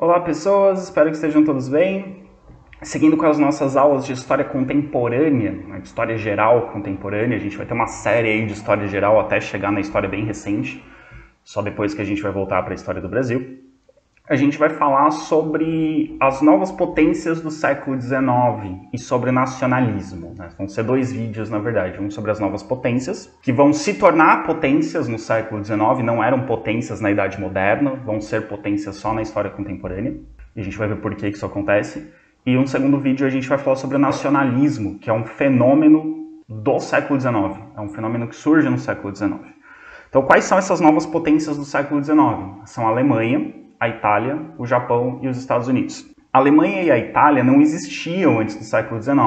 Olá pessoas, espero que estejam todos bem. Seguindo com as nossas aulas de história contemporânea, de história geral contemporânea, a gente vai ter uma série aí de história geral até chegar na história bem recente, só depois que a gente vai voltar para a história do Brasil. A gente vai falar sobre as novas potências do século XIX e sobre nacionalismo. Vão ser dois vídeos, na verdade. Um sobre as novas potências, que vão se tornar potências no século XIX, não eram potências na Idade Moderna, vão ser potências só na história contemporânea. E a gente vai ver por que isso acontece. E um segundo vídeo a gente vai falar sobre o nacionalismo, que é um fenômeno do século XIX. É um fenômeno que surge no século XIX. Então, quais são essas novas potências do século XIX? São a Alemanha, a Itália, o Japão e os Estados Unidos. A Alemanha e a Itália não existiam antes do século XIX.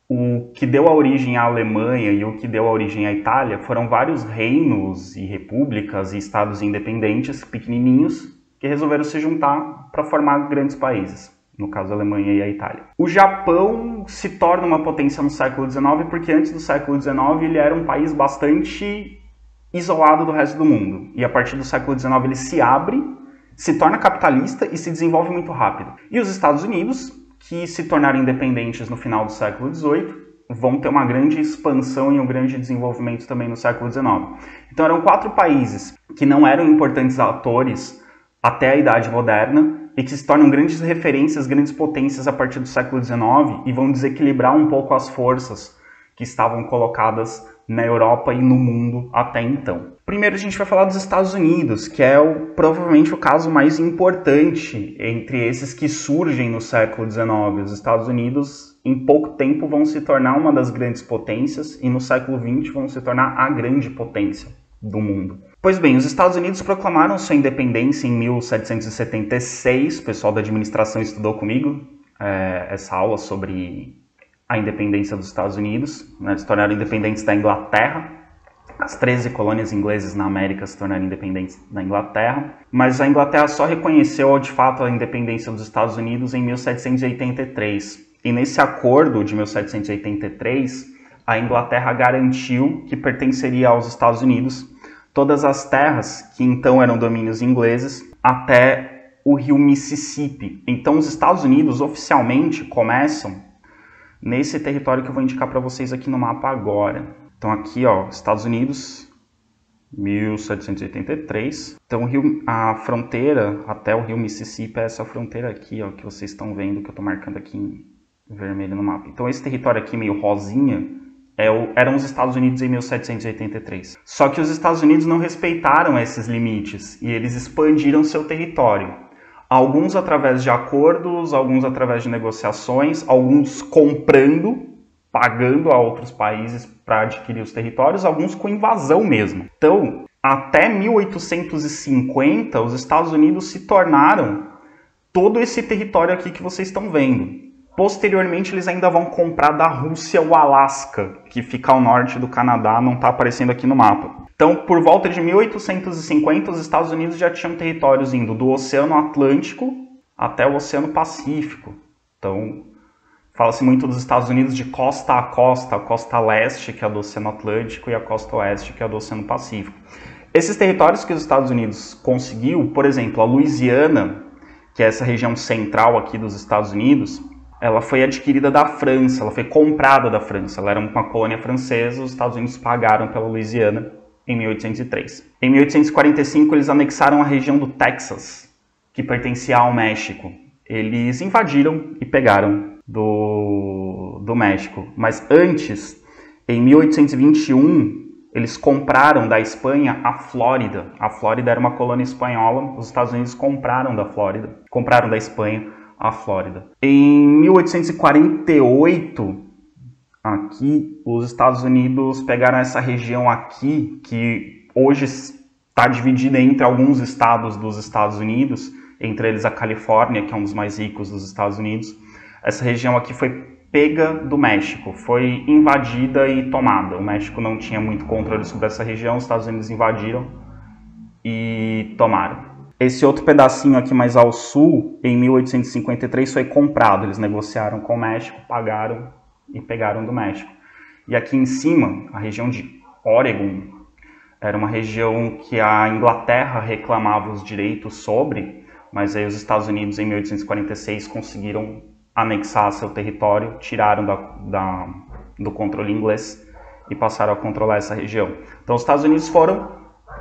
O que deu a origem à Alemanha e o que deu a origem à Itália foram vários reinos e repúblicas e estados independentes, pequenininhos, que resolveram se juntar para formar grandes países. No caso, a Alemanha e a Itália. O Japão se torna uma potência no século XIX porque antes do século XIX ele era um país bastante isolado do resto do mundo. E a partir do século XIX ele se abre, se torna capitalista e se desenvolve muito rápido. E os Estados Unidos, que se tornaram independentes no final do século XVIII, vão ter uma grande expansão e um grande desenvolvimento também no século XIX. Então eram 4 países que não eram importantes atores até a Idade Moderna e que se tornam grandes referências, grandes potências a partir do século XIX e vão desequilibrar um pouco as forças que estavam colocadas na Europa e no mundo até então. Primeiro a gente vai falar dos Estados Unidos, que é provavelmente o caso mais importante entre esses que surgem no século XIX. Os Estados Unidos, em pouco tempo, vão se tornar uma das grandes potências e no século XX vão se tornar a grande potência do mundo. Pois bem, os Estados Unidos proclamaram sua independência em 1776. O pessoal da administração estudou comigo essa aula sobre a independência dos Estados Unidos. Eles se tornaram independentes da Inglaterra. As 13 colônias inglesas na América se tornaram independentes da Inglaterra, mas a Inglaterra só reconheceu de fato a independência dos Estados Unidos em 1783. E nesse acordo de 1783, a Inglaterra garantiu que pertenceria aos Estados Unidos todas as terras que então eram domínios ingleses até o rio Mississippi. Então os Estados Unidos oficialmente começam nesse território que eu vou indicar para vocês aqui no mapa agora. Então aqui, ó, Estados Unidos, 1783. Então a fronteira até o rio Mississippi é essa fronteira aqui, ó, que vocês estão vendo, que eu estou marcando aqui em vermelho no mapa. Então esse território aqui meio rosinha eram os Estados Unidos em 1783. Só que os Estados Unidos não respeitaram esses limites e eles expandiram seu território. Alguns através de acordos, alguns através de negociações, alguns comprando, pagando a outros países para adquirir os territórios, alguns com invasão mesmo. Então, até 1850, os Estados Unidos se tornaram todo esse território aqui que vocês estão vendo. Posteriormente, eles ainda vão comprar da Rússia o Alasca, que fica ao norte do Canadá, não está aparecendo aqui no mapa. Então, por volta de 1850, os Estados Unidos já tinham territórios indo do Oceano Atlântico até o Oceano Pacífico. Então, fala-se muito dos Estados Unidos de costa a costa leste, que é a do Oceano Atlântico, e a costa oeste, que é a do Oceano Pacífico. Esses territórios que os Estados Unidos conseguiu, por exemplo, a Louisiana, que é essa região central aqui dos Estados Unidos, ela foi adquirida da França, ela foi comprada da França. Ela era uma colônia francesa, os Estados Unidos pagaram pela Louisiana em 1803. Em 1845, eles anexaram a região do Texas, que pertencia ao México. Eles invadiram e pegaram do México. Mas antes, em 1821, eles compraram da Espanha a Flórida. A Flórida era uma colônia espanhola, os Estados Unidos compraram da Espanha a Flórida. Em 1848, aqui, os Estados Unidos pegaram essa região aqui, que hoje está dividida entre alguns estados dos Estados Unidos, entre eles a Califórnia, que é um dos mais ricos dos Estados Unidos. Essa região aqui foi pega do México, foi invadida e tomada. O México não tinha muito controle sobre essa região, os Estados Unidos invadiram e tomaram. Esse outro pedacinho aqui mais ao sul, em 1853, foi comprado. Eles negociaram com o México, pagaram e pegaram do México. E aqui em cima, a região de Oregon, era uma região que a Inglaterra reclamava os direitos sobre, mas aí os Estados Unidos, em 1846, conseguiram anexar seu território, tiraram do controle inglês e passaram a controlar essa região. Então os Estados Unidos foram,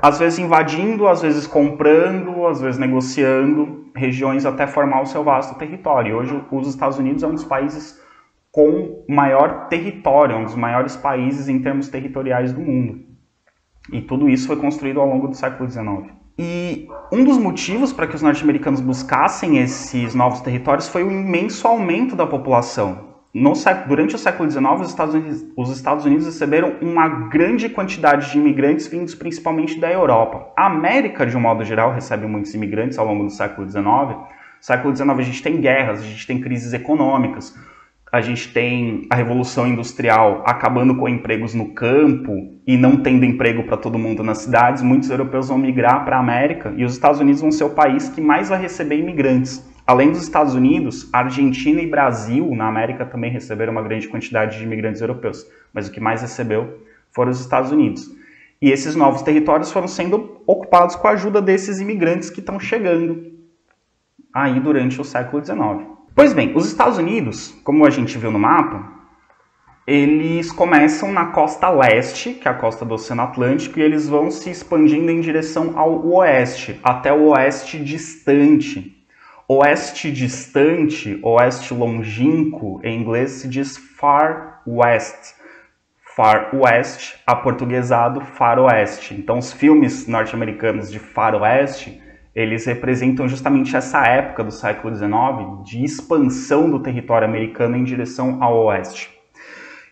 às vezes invadindo, às vezes comprando, às vezes negociando regiões até formar o seu vasto território. Hoje os Estados Unidos é um dos países com maior território, um dos maiores países em termos territoriais do mundo. E tudo isso foi construído ao longo do século XIX. E um dos motivos para que os norte-americanos buscassem esses novos territórios foi o imenso aumento da população. Durante o século XIX, os Estados Unidos receberam uma grande quantidade de imigrantes vindos principalmente da Europa. A América, de um modo geral, recebe muitos imigrantes ao longo do século XIX. No século XIX a gente tem guerras, a gente tem crises econômicas, a gente tem a Revolução Industrial acabando com empregos no campo e não tendo emprego para todo mundo nas cidades. Muitos europeus vão migrar para a América e os Estados Unidos vão ser o país que mais vai receber imigrantes. Além dos Estados Unidos, Argentina e Brasil, na América, também receberam uma grande quantidade de imigrantes europeus. Mas o que mais recebeu foram os Estados Unidos. E esses novos territórios foram sendo ocupados com a ajuda desses imigrantes que estão chegando aí durante o século XIX. Pois bem, os Estados Unidos, como a gente viu no mapa, eles começam na costa leste, que é a costa do Oceano Atlântico, e eles vão se expandindo em direção ao oeste, até o oeste distante. Oeste distante, oeste longínquo, em inglês se diz Far West. Far West, aportuguesado Faroeste. Então os filmes norte-americanos de Faroeste, eles representam justamente essa época do século XIX de expansão do território americano em direção ao oeste.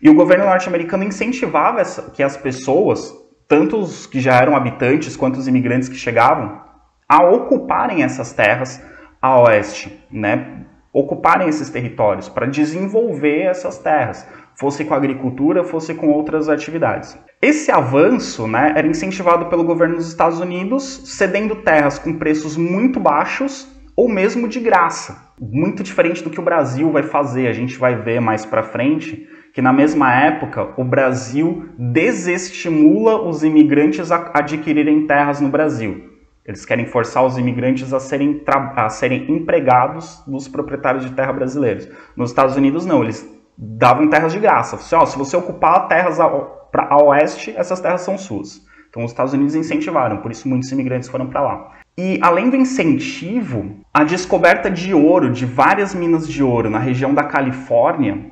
E o governo norte-americano incentivava que as pessoas, tanto os que já eram habitantes quanto os imigrantes que chegavam, a ocuparem essas terras a oeste, né? Ocuparem esses territórios para desenvolver essas terras, fosse com agricultura, fosse com outras atividades. Esse avanço, né, era incentivado pelo governo dos Estados Unidos, cedendo terras com preços muito baixos ou mesmo de graça. Muito diferente do que o Brasil vai fazer, a gente vai ver mais para frente que na mesma época o Brasil desestimula os imigrantes a adquirirem terras no Brasil. Eles querem forçar os imigrantes a serem empregados dos proprietários de terra brasileiros. Nos Estados Unidos, não. Eles davam terras de graça. Se você ocupar terras a oeste, essas terras são suas. Então, os Estados Unidos incentivaram. Por isso, muitos imigrantes foram para lá. E, além do incentivo, a descoberta de ouro, de várias minas de ouro na região da Califórnia,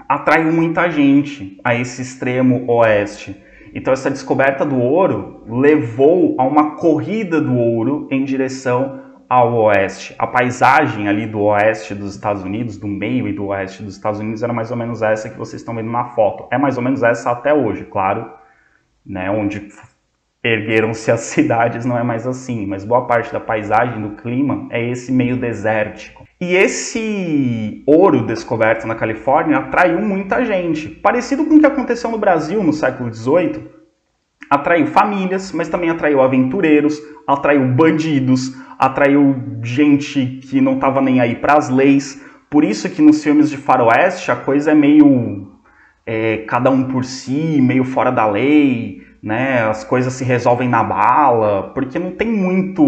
atraiu muita gente a esse extremo oeste. Então essa descoberta do ouro levou a uma corrida do ouro em direção ao oeste. A paisagem ali do oeste dos Estados Unidos, do meio e do oeste dos Estados Unidos, era mais ou menos essa que vocês estão vendo na foto. É mais ou menos essa até hoje, claro, né, onde ergueram-se as cidades não é mais assim, mas boa parte da paisagem, do clima, é esse meio desértico. E esse ouro descoberto na Califórnia atraiu muita gente. Parecido com o que aconteceu no Brasil no século XVIII, atraiu famílias, mas também atraiu aventureiros, atraiu bandidos, atraiu gente que não estava nem aí para as leis. Por isso que nos filmes de faroeste a coisa é meio cada um por si, meio fora da lei, né? As coisas se resolvem na bala, porque não tem muito...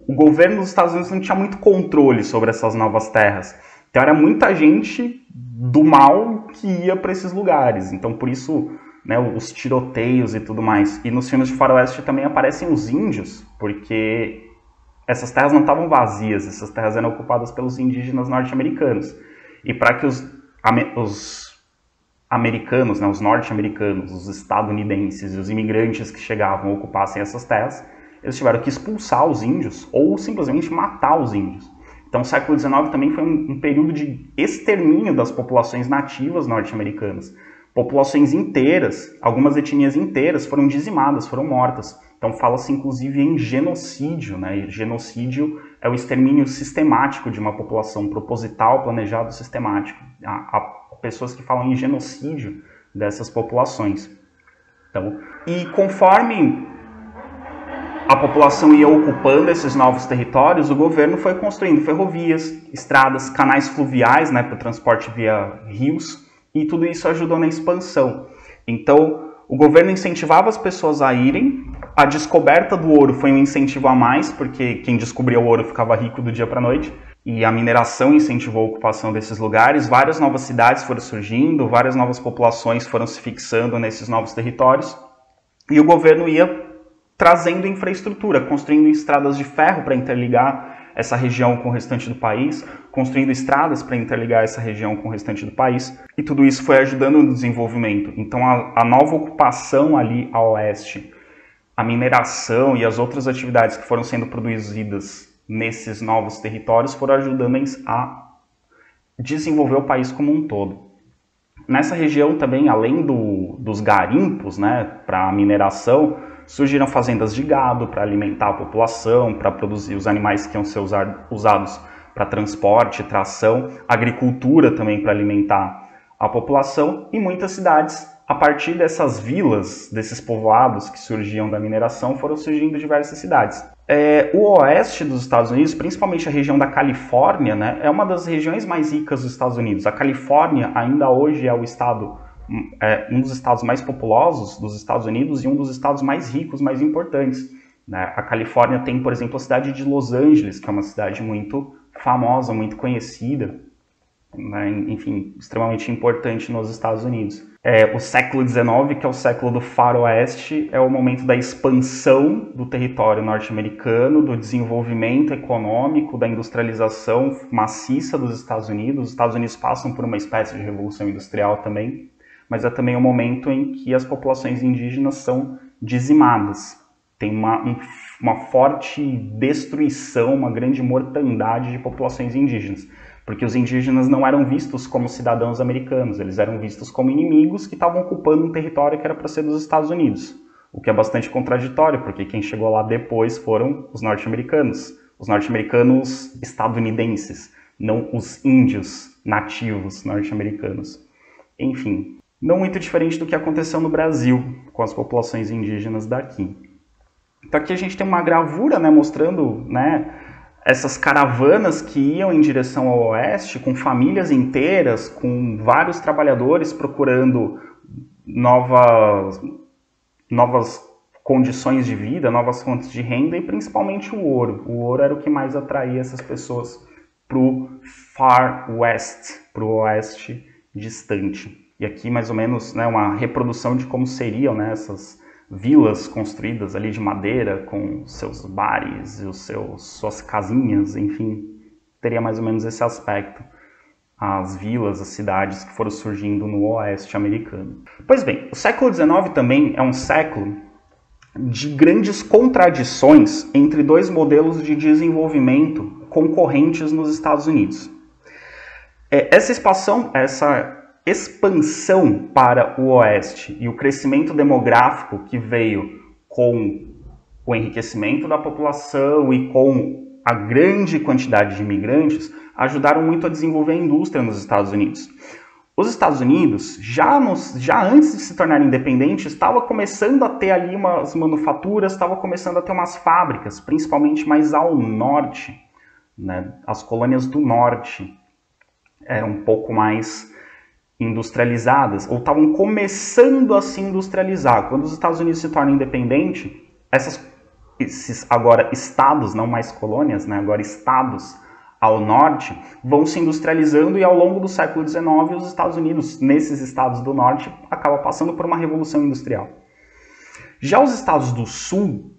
O governo dos Estados Unidos não tinha muito controle sobre essas novas terras. Então era muita gente do mal que ia para esses lugares. Então por isso, né, os tiroteios e tudo mais. E nos filmes de faroeste também aparecem os índios, porque essas terras não estavam vazias, essas terras eram ocupadas pelos indígenas norte-americanos. E para que os americanos, né, os norte-americanos, os estadunidenses e os imigrantes que chegavam ocupassem essas terras, eles tiveram que expulsar os índios ou simplesmente matar os índios. Então o século XIX também foi um período de extermínio das populações nativas norte-americanas. Populações inteiras, algumas etnias inteiras foram dizimadas, foram mortas. Então fala-se inclusive em genocídio, né? Genocídio é o extermínio sistemático de uma população, proposital, planejado, sistemático. Há pessoas que falam em genocídio dessas populações. Então, e conforme a população ia ocupando esses novos territórios, o governo foi construindo ferrovias, estradas, canais fluviais, né, para o transporte via rios, e tudo isso ajudou na expansão. Então, o governo incentivava as pessoas a irem A descoberta do ouro foi um incentivo a mais, porque quem descobria o ouro ficava rico do dia para a noite. E a mineração incentivou a ocupação desses lugares. Várias novas cidades foram surgindo, várias novas populações foram se fixando nesses novos territórios. E o governo ia trazendo infraestrutura, construindo estradas de ferro para interligar essa região com o restante do país, construindo estradas para interligar essa região com o restante do país, e tudo isso foi ajudando no desenvolvimento. Então a nova ocupação ali a oeste, a mineração e as outras atividades que foram sendo produzidas nesses novos territórios foram ajudando a desenvolver o país como um todo. Nessa região também, além dos garimpos, né, para a mineração, surgiram fazendas de gado para alimentar a população, para produzir os animais que iam ser usados para transporte, tração, agricultura também para alimentar a população, e muitas cidades, a partir dessas vilas, desses povoados que surgiam da mineração, foram surgindo diversas cidades. O oeste dos Estados Unidos, principalmente a região da Califórnia, né, é uma das regiões mais ricas dos Estados Unidos. A Califórnia ainda hoje é um dos estados mais populosos dos Estados Unidos e um dos estados mais ricos, mais importantes, né? A Califórnia tem, por exemplo, a cidade de Los Angeles, que é uma cidade muito famosa, muito conhecida, né? Enfim, extremamente importante nos Estados Unidos. O século XIX, que é o século do faroeste, é o momento da expansão do território norte-americano, do desenvolvimento econômico, da industrialização maciça dos Estados Unidos. Os Estados Unidos passam por uma espécie de revolução industrial também, mas é também o momento em que as populações indígenas são dizimadas. Tem uma forte destruição, uma grande mortandade de populações indígenas, porque os indígenas não eram vistos como cidadãos americanos, eles eram vistos como inimigos que estavam ocupando um território que era para ser dos Estados Unidos, o que é bastante contraditório, porque quem chegou lá depois foram os norte-americanos estadunidenses, não os índios nativos norte-americanos. Enfim, não muito diferente do que aconteceu no Brasil com as populações indígenas daqui. Então aqui a gente tem uma gravura, né, mostrando, né, essas caravanas que iam em direção ao oeste, com famílias inteiras, com vários trabalhadores procurando novas condições de vida, novas fontes de renda e principalmente o ouro. O ouro era o que mais atraía essas pessoas para o Far West, para o oeste distante. E aqui mais ou menos, né, uma reprodução de como seriam, né, essas vilas construídas ali de madeira, com seus bares e suas casinhas, enfim, teria mais ou menos esse aspecto. As vilas, as cidades que foram surgindo no oeste americano. Pois bem, o século XIX também é um século de grandes contradições entre dois modelos de desenvolvimento concorrentes nos Estados Unidos. Essa expansão para o oeste e o crescimento demográfico que veio com o enriquecimento da população e com a grande quantidade de imigrantes ajudaram muito a desenvolver a indústria nos Estados Unidos. Os Estados Unidos, já antes de se tornar independente, estava começando a ter ali umas manufaturas, estava começando a ter umas fábricas, principalmente mais ao norte, né? As colônias do norte eram um pouco mais industrializadas, ou estavam começando a se industrializar. Quando os Estados Unidos se tornam independentes, esses agora estados, não mais colônias, né, agora estados ao norte, vão se industrializando e ao longo do século XIX os Estados Unidos, nesses estados do norte, acaba passando por uma revolução industrial. Já os estados do sul,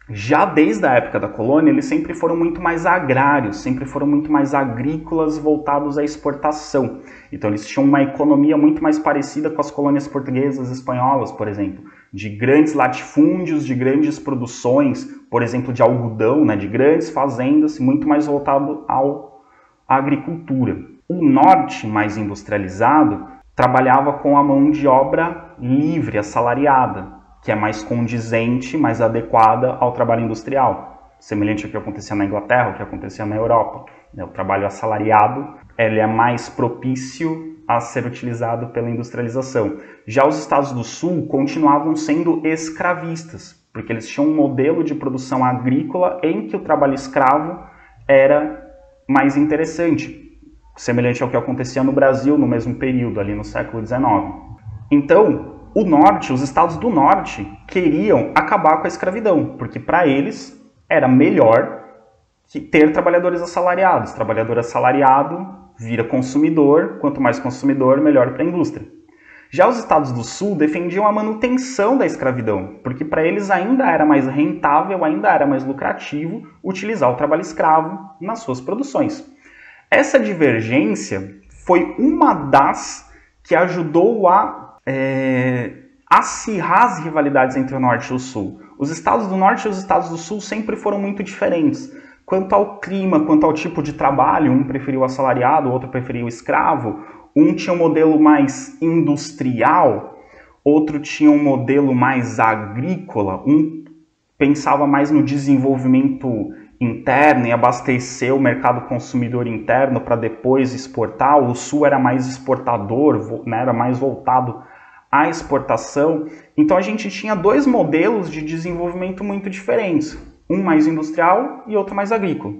já desde a época da colônia, eles sempre foram muito mais agrários, sempre foram muito mais agrícolas voltados à exportação. Então eles tinham uma economia muito mais parecida com as colônias portuguesas e espanholas, por exemplo, de grandes latifúndios, de grandes produções, por exemplo, de algodão, né, de grandes fazendas, muito mais voltado à agricultura. O norte, mais industrializado, trabalhava com a mão de obra livre, assalariada, que é mais condizente, mais adequada ao trabalho industrial, semelhante ao que acontecia na Inglaterra, ao que acontecia na Europa. O trabalho assalariado ele é mais propício a ser utilizado pela industrialização. Já os estados do sul continuavam sendo escravistas, porque eles tinham um modelo de produção agrícola em que o trabalho escravo era mais interessante, semelhante ao que acontecia no Brasil no mesmo período, ali no século XIX. Então, O norte, os estados do norte, queriam acabar com a escravidão, porque para eles era melhor ter trabalhadores assalariados. Trabalhador assalariado vira consumidor, quanto mais consumidor, melhor para a indústria. Já os estados do sul defendiam a manutenção da escravidão, porque para eles ainda era mais rentável, ainda era mais lucrativo utilizar o trabalho escravo nas suas produções. Essa divergência foi uma das que ajudou a acirrar as rivalidades entre o norte e o sul. Os estados do norte e os estados do sul sempre foram muito diferentes. Quanto ao clima, quanto ao tipo de trabalho, um preferiu o assalariado, o outro preferiu o escravo, um tinha um modelo mais industrial, outro tinha um modelo mais agrícola, um pensava mais no desenvolvimento interno e abastecer o mercado consumidor interno para depois exportar. O sul era mais exportador, né, era mais voltado à exportação. Então a gente tinha dois modelos de desenvolvimento muito diferentes, um mais industrial e outro mais agrícola.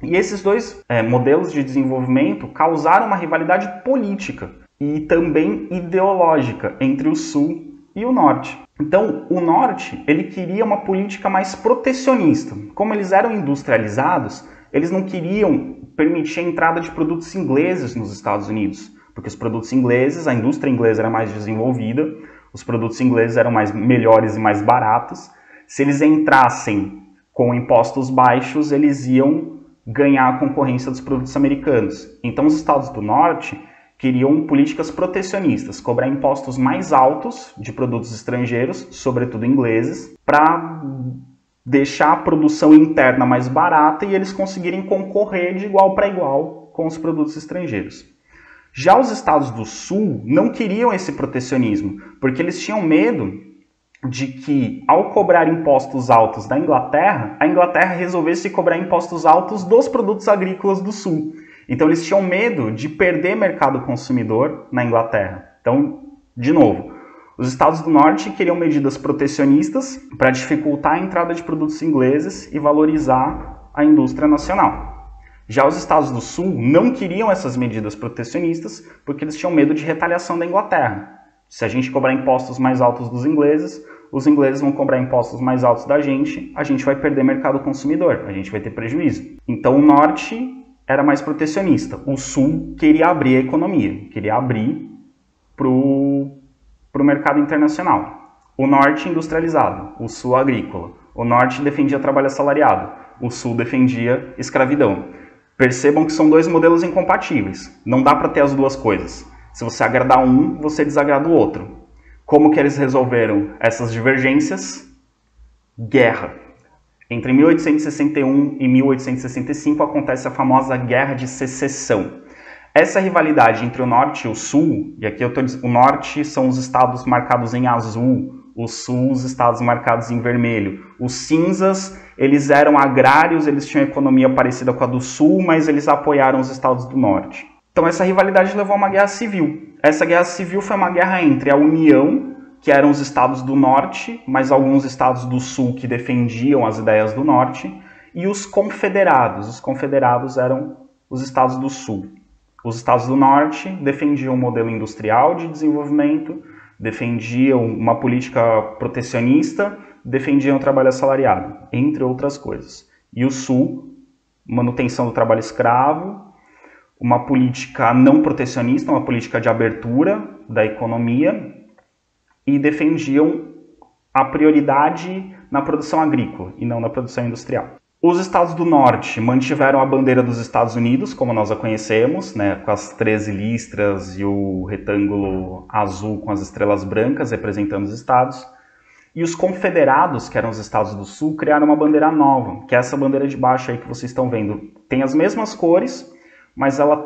E esses dois modelos de desenvolvimento causaram uma rivalidade política e também ideológica entre o sul e o norte. Então, o norte, ele queria uma política mais protecionista. Como eles eram industrializados, eles não queriam permitir a entrada de produtos ingleses nos Estados Unidos, porque os produtos ingleses, a indústria inglesa era mais desenvolvida, os produtos ingleses eram melhores e mais baratos. Se eles entrassem com impostos baixos, eles iam ganhar a concorrência dos produtos americanos. Então, os estados do norte queriam políticas protecionistas, cobrar impostos mais altos de produtos estrangeiros, sobretudo ingleses, para deixar a produção interna mais barata e eles conseguirem concorrer de igual para igual com os produtos estrangeiros. Já os estados do sul não queriam esse protecionismo, porque eles tinham medo de que, ao cobrar impostos altos da Inglaterra, a Inglaterra resolvesse cobrar impostos altos dos produtos agrícolas do sul. Então eles tinham medo de perder mercado consumidor na Inglaterra. Então, de novo, os estados do norte queriam medidas protecionistas para dificultar a entrada de produtos ingleses e valorizar a indústria nacional. Já os estados do sul não queriam essas medidas protecionistas porque eles tinham medo de retaliação da Inglaterra. Se a gente cobrar impostos mais altos dos ingleses, os ingleses vão cobrar impostos mais altos da gente, a gente vai perder mercado consumidor, a gente vai ter prejuízo. Então o norte era mais protecionista, o sul queria abrir a economia, queria abrir para o mercado internacional. O norte industrializado, o sul agrícola. O norte defendia trabalho assalariado, o sul defendia escravidão. Percebam que são dois modelos incompatíveis, não dá para ter as duas coisas. Se você agradar um, você desagrada o outro. Como que eles resolveram essas divergências? Guerra. Entre 1861 e 1865 acontece a famosa Guerra de Secessão. Essa rivalidade entre o norte e o sul, e aqui eu estou dizendo, o norte são os estados marcados em azul, o sul os estados marcados em vermelho. Os cinzas, eles eram agrários, eles tinham economia parecida com a do sul, mas eles apoiaram os estados do norte. Então essa rivalidade levou a uma guerra civil. Essa guerra civil foi uma guerra entre a União, que eram os estados do norte, mas alguns estados do sul que defendiam as ideias do norte, e os confederados. Os confederados eram os estados do sul. Os estados do norte defendiam um modelo industrial de desenvolvimento, defendiam uma política protecionista, defendiam o trabalho assalariado, entre outras coisas. E o sul, manutenção do trabalho escravo, uma política não protecionista, uma política de abertura da economia, e defendiam a prioridade na produção agrícola e não na produção industrial. Os estados do norte mantiveram a bandeira dos Estados Unidos, como nós a conhecemos, né, com as 13 listras e o retângulo azul com as estrelas brancas representando os estados. E os confederados, que eram os estados do sul, criaram uma bandeira nova, que é essa bandeira de baixo aí que vocês estão vendo. Tem as mesmas cores, mas ela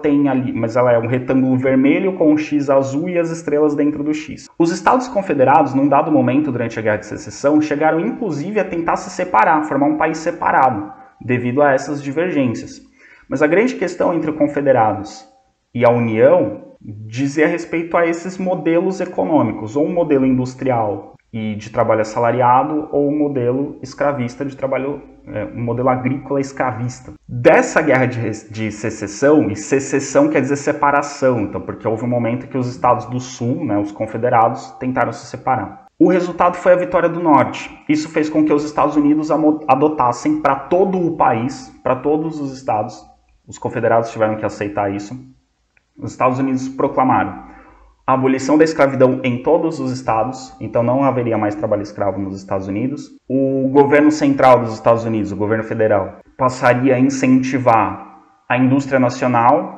é um retângulo vermelho com um X azul e as estrelas dentro do X. Os Estados Confederados, num dado momento durante a Guerra de Secessão, chegaram inclusive a tentar se separar, formar um país separado, devido a essas divergências. Mas a grande questão entre os Confederados e a União dizia respeito a esses modelos econômicos, ou um modelo industrial e de trabalho assalariado ou o modelo escravista de trabalho, um modelo agrícola escravista. Dessa guerra de secessão, e secessão quer dizer separação, então, porque houve um momento que os estados do sul, né, os confederados, tentaram se separar. O resultado foi a vitória do norte. Isso fez com que os Estados Unidos adotassem para todo o país, para todos os estados, os confederados tiveram que aceitar isso, os Estados Unidos proclamaram a abolição da escravidão em todos os estados, então não haveria mais trabalho escravo nos Estados Unidos. O governo central dos Estados Unidos, o governo federal, passaria a incentivar a indústria nacional,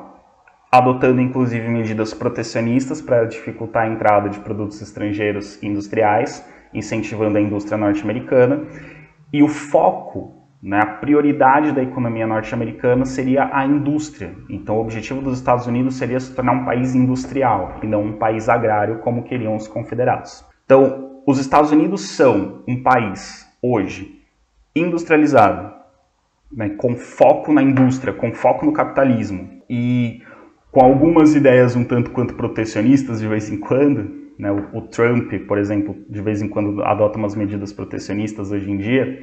adotando inclusive medidas protecionistas para dificultar a entrada de produtos estrangeiros industriais, incentivando a indústria norte-americana. E o foco, né, a prioridade da economia norte-americana seria a indústria. Então o objetivo dos Estados Unidos seria se tornar um país industrial e não um país agrário como queriam os confederados. Então os Estados Unidos são um país hoje industrializado, né, com foco na indústria, com foco no capitalismo e com algumas ideias um tanto quanto protecionistas de vez em quando, né? O Trump, por exemplo, de vez em quando adota umas medidas protecionistas hoje em dia,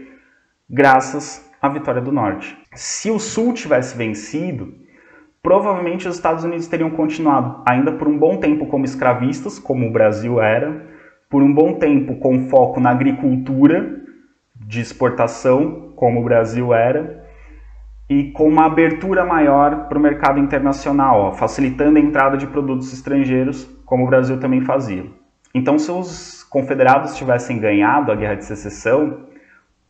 graças à vitória do Norte. Se o Sul tivesse vencido, provavelmente os Estados Unidos teriam continuado ainda por um bom tempo como escravistas, como o Brasil era, por um bom tempo com foco na agricultura de exportação, como o Brasil era, e com uma abertura maior para o mercado internacional, facilitando a entrada de produtos estrangeiros, como o Brasil também fazia. Então, se os confederados tivessem ganhado a Guerra de Secessão,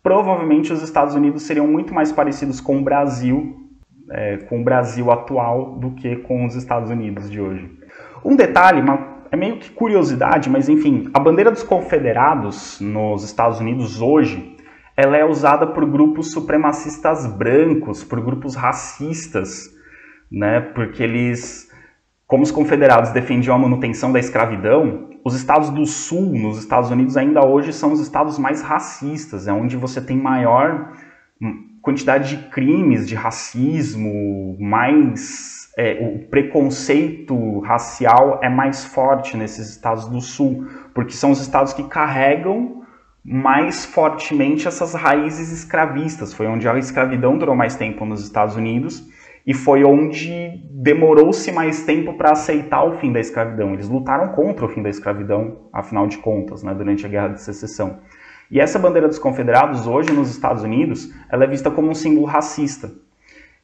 provavelmente os Estados Unidos seriam muito mais parecidos com o Brasil atual, do que com os Estados Unidos de hoje. Um detalhe, é meio que curiosidade, mas enfim, a bandeira dos confederados nos Estados Unidos hoje, ela é usada por grupos supremacistas brancos, por grupos racistas, né? Porque eles, como os confederados defendiam a manutenção da escravidão, os estados do sul, nos Estados Unidos, ainda hoje são os estados mais racistas, é onde você tem maior quantidade de crimes, de racismo, o preconceito racial é mais forte nesses estados do sul, porque são os estados que carregam mais fortemente essas raízes escravistas. Foi onde a escravidão durou mais tempo nos Estados Unidos e foi onde demorou-se mais tempo para aceitar o fim da escravidão. Eles lutaram contra o fim da escravidão, afinal de contas, né, durante a Guerra de Secessão. E essa bandeira dos confederados, hoje nos Estados Unidos, ela é vista como um símbolo racista.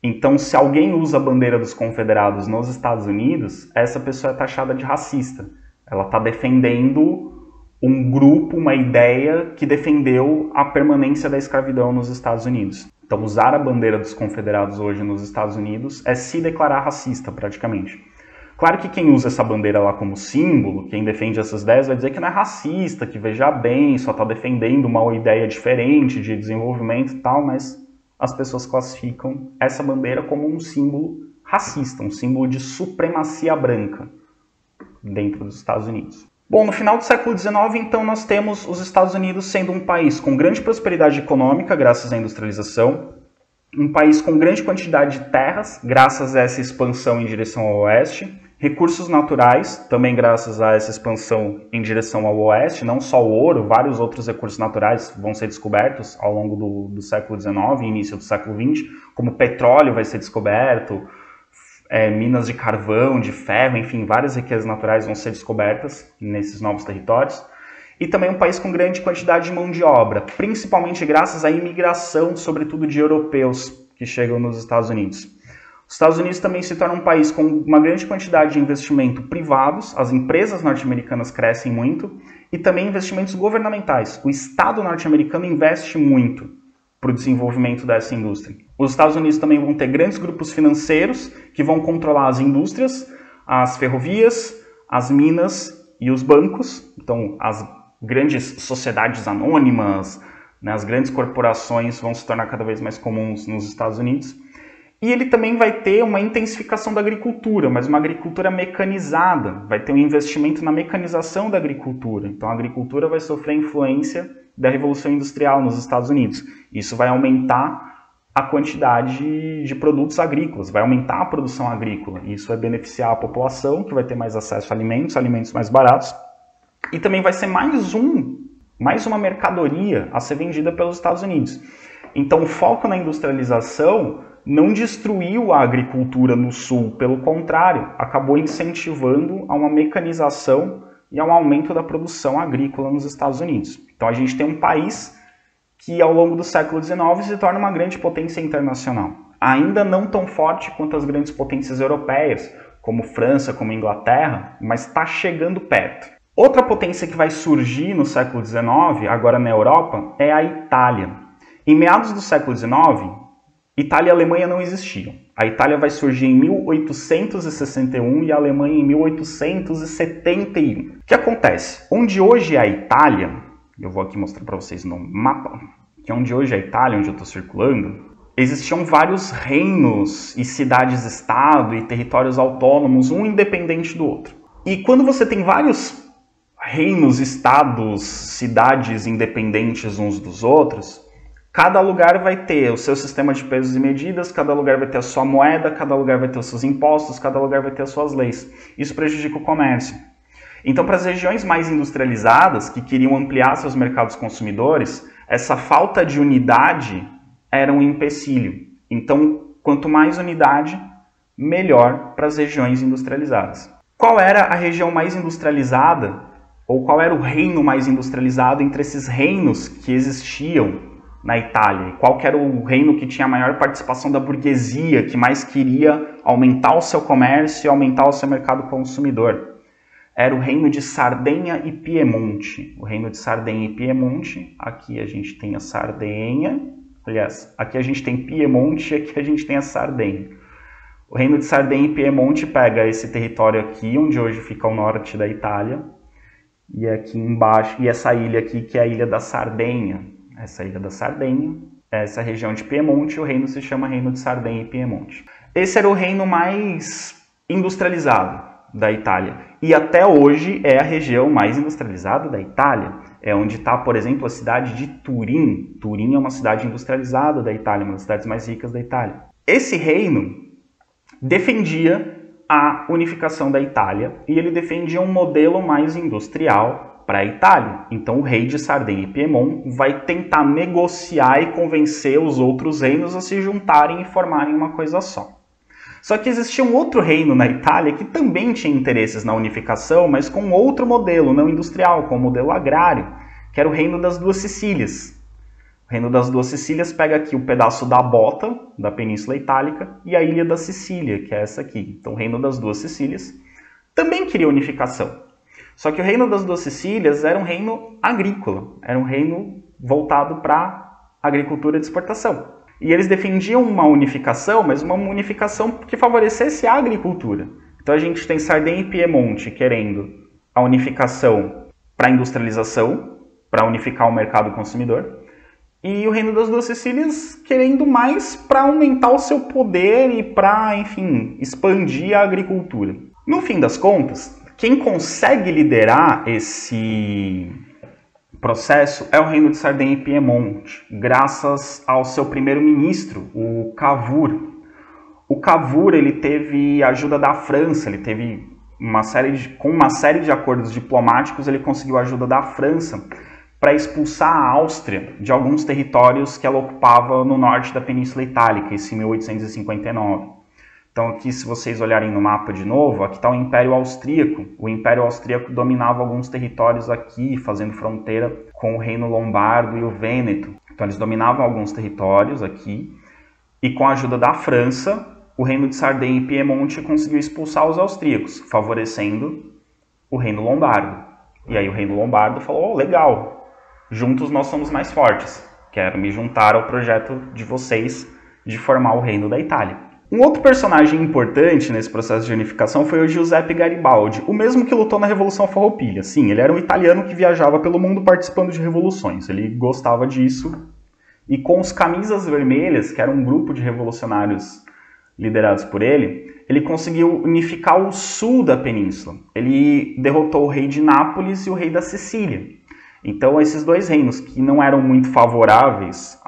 Então, se alguém usa a bandeira dos confederados nos Estados Unidos, essa pessoa é taxada de racista. Ela está defendendo um grupo, uma ideia que defendeu a permanência da escravidão nos Estados Unidos. Então, usar a bandeira dos confederados hoje nos Estados Unidos é se declarar racista, praticamente. Claro que quem usa essa bandeira lá como símbolo, quem defende essas ideias, vai dizer que não é racista, que veja bem, só está defendendo uma ideia diferente de desenvolvimento e tal, mas as pessoas classificam essa bandeira como um símbolo racista, um símbolo de supremacia branca dentro dos Estados Unidos. Bom, no final do século XIX, então, nós temos os Estados Unidos sendo um país com grande prosperidade econômica, graças à industrialização, um país com grande quantidade de terras, graças a essa expansão em direção ao oeste, recursos naturais, também graças a essa expansão em direção ao oeste, não só o ouro, vários outros recursos naturais vão ser descobertos ao longo do século XIX e início do século XX, como petróleo vai ser descoberto, minas de carvão, de ferro, enfim, várias riquezas naturais vão ser descobertas nesses novos territórios. E também um país com grande quantidade de mão de obra, principalmente graças à imigração, sobretudo de europeus que chegam nos Estados Unidos. Os Estados Unidos também se torna um país com uma grande quantidade de investimento privados, as empresas norte-americanas crescem muito, e também investimentos governamentais. O Estado norte-americano investe muito para o desenvolvimento dessa indústria. Os Estados Unidos também vão ter grandes grupos financeiros que vão controlar as indústrias, as ferrovias, as minas e os bancos. Então, as grandes sociedades anônimas, né, as grandes corporações vão se tornar cada vez mais comuns nos Estados Unidos. E ele também vai ter uma intensificação da agricultura, mas uma agricultura mecanizada. Vai ter um investimento na mecanização da agricultura. Então, a agricultura vai sofrer influência da Revolução Industrial nos Estados Unidos. Isso vai aumentar a quantidade de produtos agrícolas, vai aumentar a produção agrícola. Isso vai beneficiar a população, que vai ter mais acesso a alimentos mais baratos. E também vai ser mais um mais uma mercadoria a ser vendida pelos Estados Unidos. Então o foco na industrialização não destruiu a agricultura no sul, pelo contrário, acabou incentivando a uma mecanização e a um aumento da produção agrícola nos Estados Unidos. Então a gente tem um país que ao longo do século XIX se torna uma grande potência internacional. Ainda não tão forte quanto as grandes potências europeias, como França, como Inglaterra, mas está chegando perto. Outra potência que vai surgir no século XIX, agora na Europa, é a Itália. Em meados do século XIX, Itália e Alemanha não existiam. A Itália vai surgir em 1861 e a Alemanha em 1871. O que acontece? Onde hoje é a Itália, eu vou aqui mostrar para vocês no mapa, que onde hoje é a Itália, onde eu estou circulando, existiam vários reinos e cidades-estado e territórios autônomos, um independente do outro. E quando você tem vários reinos, estados, cidades independentes uns dos outros, cada lugar vai ter o seu sistema de pesos e medidas, cada lugar vai ter a sua moeda, cada lugar vai ter os seus impostos, cada lugar vai ter as suas leis. Isso prejudica o comércio. Então, para as regiões mais industrializadas, que queriam ampliar seus mercados consumidores, essa falta de unidade era um empecilho. Então, quanto mais unidade, melhor para as regiões industrializadas. Qual era a região mais industrializada, ou qual era o reino mais industrializado entre esses reinos que existiam na Itália? Qual que era o reino que tinha a maior participação da burguesia, que mais queria aumentar o seu comércio e aumentar o seu mercado consumidor? Era o reino de Sardenha e Piemonte. O reino de Sardenha e Piemonte, aqui a gente tem a Sardenha, aliás, aqui a gente tem Piemonte e aqui a gente tem a Sardenha. O reino de Sardenha e Piemonte pega esse território aqui, onde hoje fica o norte da Itália, e aqui embaixo, e essa ilha aqui que é a ilha da Sardenha. Essa ilha da Sardenha, essa região de Piemonte, o reino se chama Reino de Sardenha e Piemonte. Esse era o reino mais industrializado da Itália. E até hoje é a região mais industrializada da Itália. É onde está, por exemplo, a cidade de Turim. Turim é uma cidade industrializada da Itália, uma das cidades mais ricas da Itália. Esse reino defendia a unificação da Itália e ele defendia um modelo mais industrial para a Itália. Então o rei de Sardenha e Piemonte vai tentar negociar e convencer os outros reinos a se juntarem e formarem uma coisa só. Só que existia um outro reino na Itália que também tinha interesses na unificação, mas com outro modelo, não industrial, com o modelo agrário, que era o Reino das Duas Sicílias. O Reino das Duas Sicílias pega aqui o pedaço da bota, da Península Itálica, e a ilha da Sicília, que é essa aqui. Então o Reino das Duas Sicílias também queria unificação. Só que o Reino das Duas Sicílias era um reino agrícola, era um reino voltado para agricultura de exportação. E eles defendiam uma unificação, mas uma unificação que favorecesse a agricultura. Então a gente tem Sardenha e Piemonte querendo a unificação para a industrialização, para unificar o mercado consumidor, e o Reino das Duas Sicílias querendo mais para aumentar o seu poder e para, enfim, expandir a agricultura. No fim das contas, quem consegue liderar esse processo é o Reino de Sardenha e Piemonte, graças ao seu primeiro-ministro, o Cavour. O Cavour ele teve ajuda da França, ele teve com uma série de acordos diplomáticos, ele conseguiu a ajuda da França para expulsar a Áustria de alguns territórios que ela ocupava no norte da Península Itálica, isso em 1859. Então aqui, se vocês olharem no mapa de novo, aqui está o Império Austríaco. O Império Austríaco dominava alguns territórios aqui, fazendo fronteira com o Reino Lombardo e o Vêneto. Então eles dominavam alguns territórios aqui, e com a ajuda da França, o Reino de Sardenha e Piemonte conseguiu expulsar os austríacos, favorecendo o Reino Lombardo. E aí o Reino Lombardo falou, oh, legal, juntos nós somos mais fortes, quero me juntar ao projeto de vocês de formar o Reino da Itália. Um outro personagem importante nesse processo de unificação foi o Giuseppe Garibaldi, o mesmo que lutou na Revolução Farroupilha. Sim, ele era um italiano que viajava pelo mundo participando de revoluções, ele gostava disso. E com os Camisas Vermelhas, que era um grupo de revolucionários liderados por ele conseguiu unificar o sul da península. Ele derrotou o rei de Nápoles e o rei da Sicília. Então esses dois reinos que não eram muito favoráveis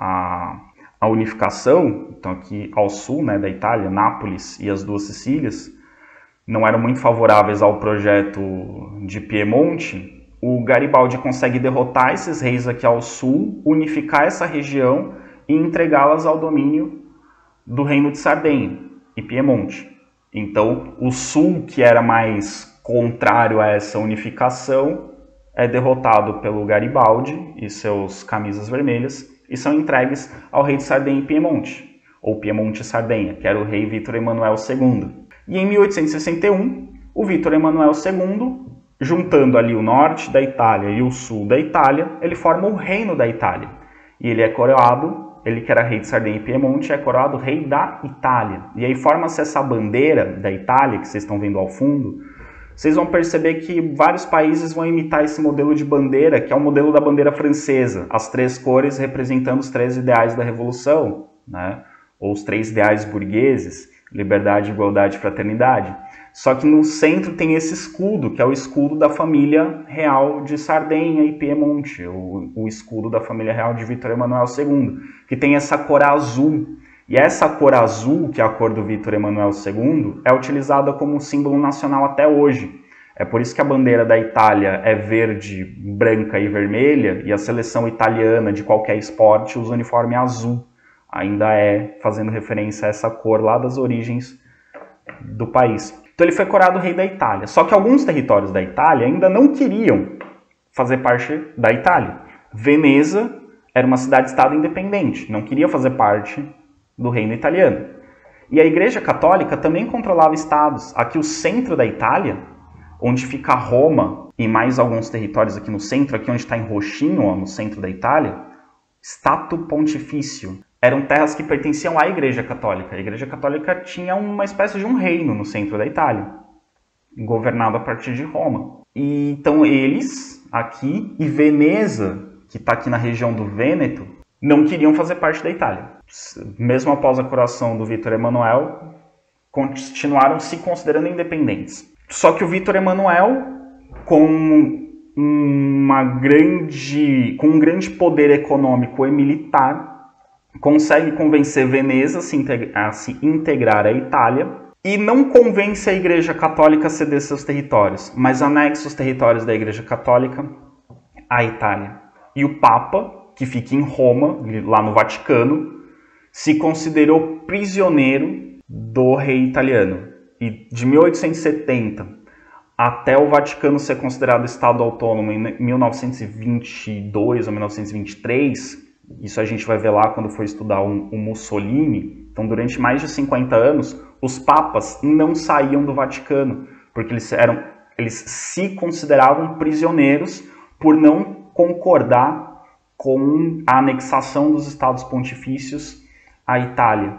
a unificação, então aqui ao sul, né, da Itália, Nápoles e as Duas Sicílias, não eram muito favoráveis ao projeto de Piemonte, o Garibaldi consegue derrotar esses reis aqui ao sul, unificar essa região e entregá-las ao domínio do reino de Sardenha e Piemonte. Então, o sul, que era mais contrário a essa unificação, é derrotado pelo Garibaldi e seus camisas vermelhas e são entregues ao rei de Sardenha e Piemonte, ou Piemonte e Sardenha, que era o rei Vítor Emanuel II. E em 1861, o Vítor Emanuel II, juntando ali o norte da Itália e o sul da Itália, ele forma o Reino da Itália. E ele é coroado, ele que era rei de Sardenha e Piemonte, é coroado rei da Itália. E aí forma-se essa bandeira da Itália, que vocês estão vendo ao fundo. Vocês vão perceber que vários países vão imitar esse modelo de bandeira, que é o modelo da bandeira francesa. As 3 cores representando os 3 ideais da Revolução, né? Ou os 3 ideais burgueses, liberdade, igualdade e fraternidade. Só que no centro tem esse escudo, que é o escudo da família real de Sardenha e Piemonte, o escudo da família real de Vítor Emanuel II, que tem essa cor azul. E essa cor azul, que é a cor do Vítor Emanuel II, é utilizada como símbolo nacional até hoje. É por isso que a bandeira da Itália é verde, branca e vermelha, e a seleção italiana de qualquer esporte usa o uniforme azul. Ainda é fazendo referência a essa cor lá das origens do país. Então ele foi coroado rei da Itália. Só que alguns territórios da Itália ainda não queriam fazer parte da Itália. Veneza era uma cidade-estado independente, não queria fazer parte do reino italiano. E a Igreja Católica também controlava estados. Aqui o centro da Itália, onde fica Roma e mais alguns territórios aqui no centro, aqui onde está em roxinho, ó, no centro da Itália, Stato Pontifício. Eram terras que pertenciam à Igreja Católica. A Igreja Católica tinha uma espécie de um reino no centro da Itália, governado a partir de Roma. E, então eles, aqui, e Veneza, que está aqui na região do Vêneto, não queriam fazer parte da Itália. Mesmo após a coroação do Vítor Emanuel, continuaram se considerando independentes. Só que o Vítor Emanuel, com um grande poder econômico e militar, consegue convencer Veneza a se integrar à Itália e não convence a Igreja Católica a ceder seus territórios, mas anexa os territórios da Igreja Católica à Itália. E o Papa, que fica em Roma, lá no Vaticano, se considerou prisioneiro do rei italiano. E de 1870 até o Vaticano ser considerado Estado autônomo em 1922 ou 1923, isso a gente vai ver lá quando for estudar o Mussolini. Então, durante mais de 50 anos, os papas não saíam do Vaticano, porque eles se consideravam prisioneiros por não concordar com a anexação dos Estados Pontifícios à Itália.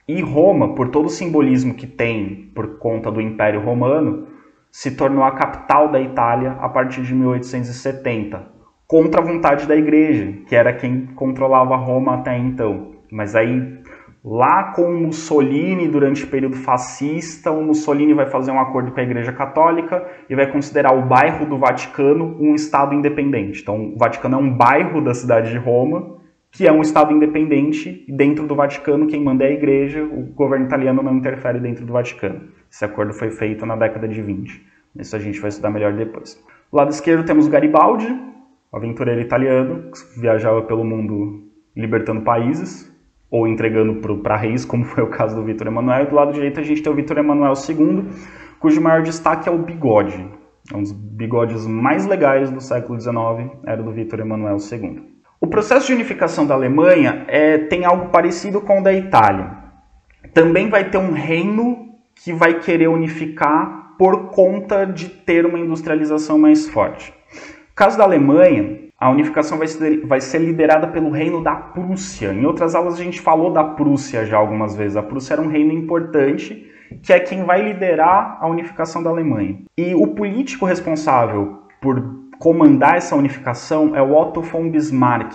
E Roma, por todo o simbolismo que tem por conta do Império Romano, se tornou a capital da Itália a partir de 1870, contra a vontade da Igreja, que era quem controlava Roma até então. Mas aí, lá com o Mussolini, durante o período fascista, o Mussolini vai fazer um acordo com a Igreja Católica e vai considerar o bairro do Vaticano um Estado independente. Então, o Vaticano é um bairro da cidade de Roma, que é um Estado independente, e dentro do Vaticano quem manda é a Igreja, o governo italiano não interfere dentro do Vaticano. Esse acordo foi feito na década de 20. Isso a gente vai estudar melhor depois. Do lado esquerdo temos o Garibaldi, o aventureiro italiano, que viajava pelo mundo libertando países, ou entregando para reis, como foi o caso do Vítor Emanuel. E do lado direito a gente tem o Vítor Emanuel II, cujo maior destaque é o bigode. Um dos bigodes mais legais do século XIX era do Vítor Emanuel II. O processo de unificação da Alemanha tem algo parecido com o da Itália. Também vai ter um reino que vai querer unificar por conta de ter uma industrialização mais forte. No caso da Alemanha, a unificação vai ser liderada pelo reino da Prússia. Em outras aulas a gente falou da Prússia já algumas vezes. A Prússia era um reino importante, que é quem vai liderar a unificação da Alemanha. E o político responsável por comandar essa unificação é o Otto von Bismarck.